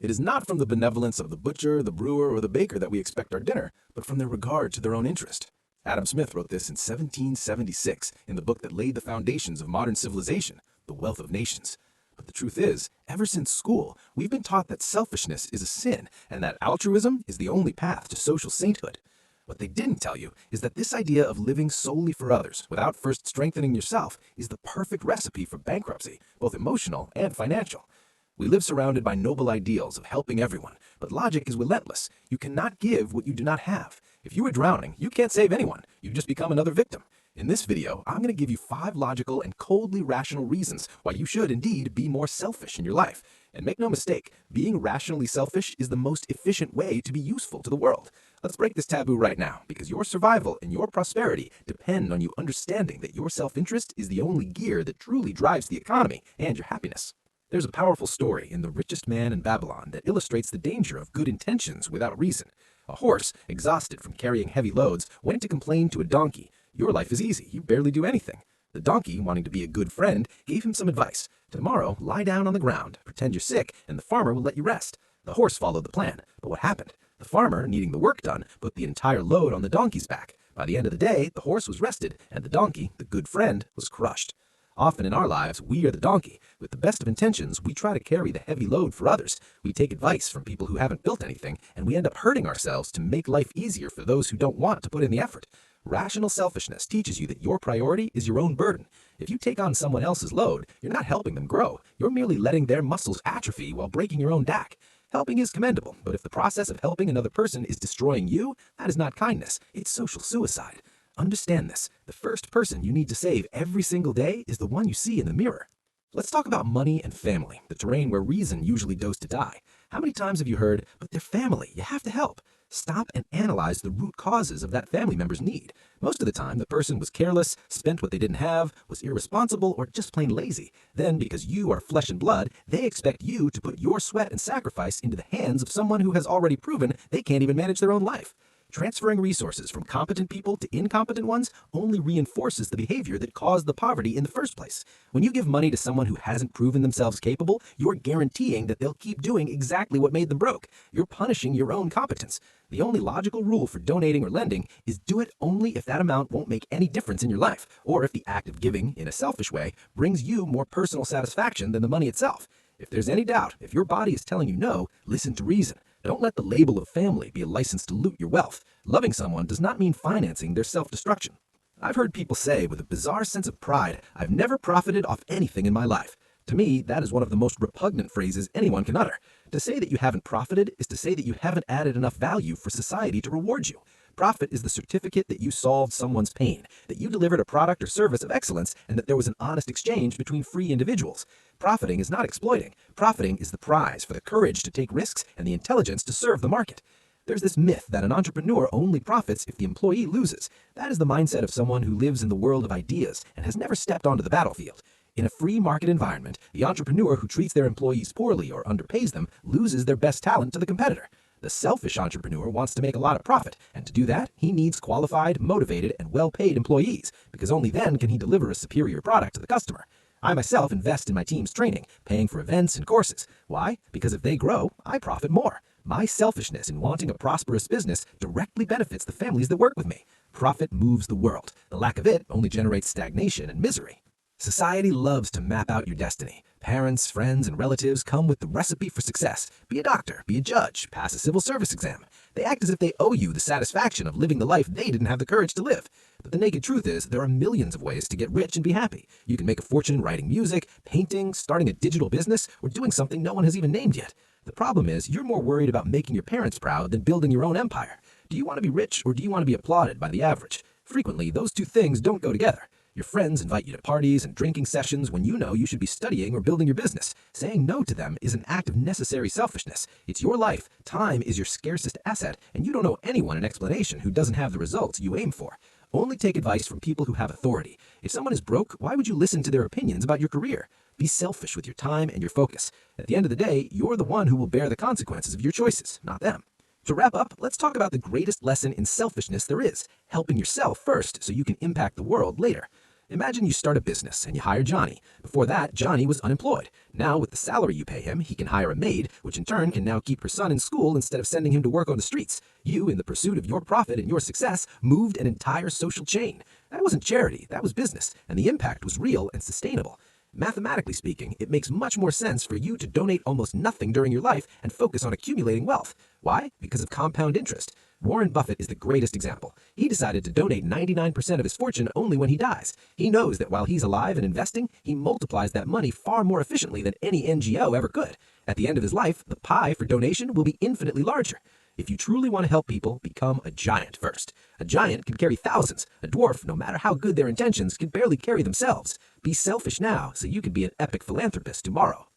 It is not from the benevolence of the butcher, the brewer, or the baker that we expect our dinner, but from their regard to their own interest. Adam Smith wrote this in 1776 in the book that laid the foundations of modern civilization, The Wealth of Nations. But the truth is, ever since school, we've been taught that selfishness is a sin and that altruism is the only path to social sainthood. What they didn't tell you is that this idea of living solely for others without first strengthening yourself is the perfect recipe for bankruptcy, both emotional and financial. We live surrounded by noble ideals of helping everyone, but logic is relentless. You cannot give what you do not have. If you are drowning, you can't save anyone. You just become another victim. In this video, I'm going to give you 5 logical and coldly rational reasons why you should indeed be more selfish in your life. And make no mistake, being rationally selfish is the most efficient way to be useful to the world. Let's break this taboo right now, because your survival and your prosperity depend on you understanding that your self-interest is the only gear that truly drives the economy and your happiness. There's a powerful story in The Richest Man in Babylon that illustrates the danger of good intentions without reason. A horse, exhausted from carrying heavy loads, went to complain to a donkey. Your life is easy, you barely do anything. The donkey, wanting to be a good friend, gave him some advice. Tomorrow, lie down on the ground, pretend you're sick, and the farmer will let you rest. The horse followed the plan, but what happened? The farmer, needing the work done, put the entire load on the donkey's back. By the end of the day, the horse was rested, and the donkey, the good friend, was crushed. Often in our lives, we are the donkey. With the best of intentions, we try to carry the heavy load for others. We take advice from people who haven't built anything, and we end up hurting ourselves to make life easier for those who don't want to put in the effort. Rational selfishness teaches you that your priority is your own burden. If you take on someone else's load, you're not helping them grow. You're merely letting their muscles atrophy while breaking your own back. Helping is commendable, but if the process of helping another person is destroying you, that is not kindness. It's social suicide. Understand this. The first person you need to save every single day is the one you see in the mirror. Let's talk about money and family, the terrain where reason usually goes to die. How many times have you heard, but they're family, you have to help? Stop and analyze the root causes of that family member's need. Most of the time, the person was careless, spent what they didn't have, was irresponsible, or just plain lazy. Then, because you are flesh and blood, they expect you to put your sweat and sacrifice into the hands of someone who has already proven they can't even manage their own life. Transferring resources from competent people to incompetent ones only reinforces the behavior that caused the poverty in the first place. When you give money to someone who hasn't proven themselves capable, you're guaranteeing that they'll keep doing exactly what made them broke. You're punishing your own competence. The only logical rule for donating or lending is do it only if that amount won't make any difference in your life, or if the act of giving, in a selfish way, brings you more personal satisfaction than the money itself. If there's any doubt, if your body is telling you no, listen to reason. Don't let the label of family be a license to loot your wealth. Loving someone does not mean financing their self-destruction. I've heard people say with a bizarre sense of pride, "I've never profited off anything in my life." To me, that is one of the most repugnant phrases anyone can utter. To say that you haven't profited is to say that you haven't added enough value for society to reward you. Profit is the certificate that you solved someone's pain, that you delivered a product or service of excellence, and that there was an honest exchange between free individuals. Profiting is not exploiting. Profiting is the prize for the courage to take risks and the intelligence to serve the market. There's this myth that an entrepreneur only profits if the employee loses. That is the mindset of someone who lives in the world of ideas and has never stepped onto the battlefield. In a free market environment, the entrepreneur who treats their employees poorly or underpays them loses their best talent to the competitor. The selfish entrepreneur wants to make a lot of profit, and to do that, he needs qualified, motivated, and well-paid employees, because only then can he deliver a superior product to the customer. I myself invest in my team's training, paying for events and courses. Why? Because if they grow, I profit more. My selfishness in wanting a prosperous business directly benefits the families that work with me. Profit moves the world. The lack of it only generates stagnation and misery. Society loves to map out your destiny. Parents, friends, and relatives come with the recipe for success. Be a doctor, be a judge, pass a civil service exam. They act as if they owe you the satisfaction of living the life they didn't have the courage to live. But the naked truth is, there are millions of ways to get rich and be happy. You can make a fortune writing music, painting, starting a digital business, or doing something no one has even named yet. The problem is, you're more worried about making your parents proud than building your own empire. Do you want to be rich, or do you want to be applauded by the average? Frequently, those two things don't go together. Your friends invite you to parties and drinking sessions when you know you should be studying or building your business. Saying no to them is an act of necessary selfishness. It's your life. Time is your scarcest asset, and you don't owe anyone an explanation who doesn't have the results you aim for. Only take advice from people who have authority. If someone is broke, why would you listen to their opinions about your career? Be selfish with your time and your focus. At the end of the day, you're the one who will bear the consequences of your choices, not them. To wrap up, let's talk about the greatest lesson in selfishness there is, helping yourself first so you can impact the world later. Imagine you start a business and you hire Johnny. Before that, Johnny was unemployed. Now, with the salary you pay him, he can hire a maid, which in turn can now keep her son in school instead of sending him to work on the streets. You, in the pursuit of your profit and your success, moved an entire social chain. That wasn't charity, that was business, and the impact was real and sustainable. Mathematically speaking, it makes much more sense for you to donate almost nothing during your life and focus on accumulating wealth. Why? Because of compound interest. Warren Buffett is the greatest example. He decided to donate 99% of his fortune only when he dies. He knows that while he's alive and investing, he multiplies that money far more efficiently than any NGO ever could. At the end of his life, the pie for donation will be infinitely larger. If you truly want to help people, become a giant first. A giant can carry thousands. A dwarf, no matter how good their intentions, can barely carry themselves. Be selfish now so you can be an epic philanthropist tomorrow.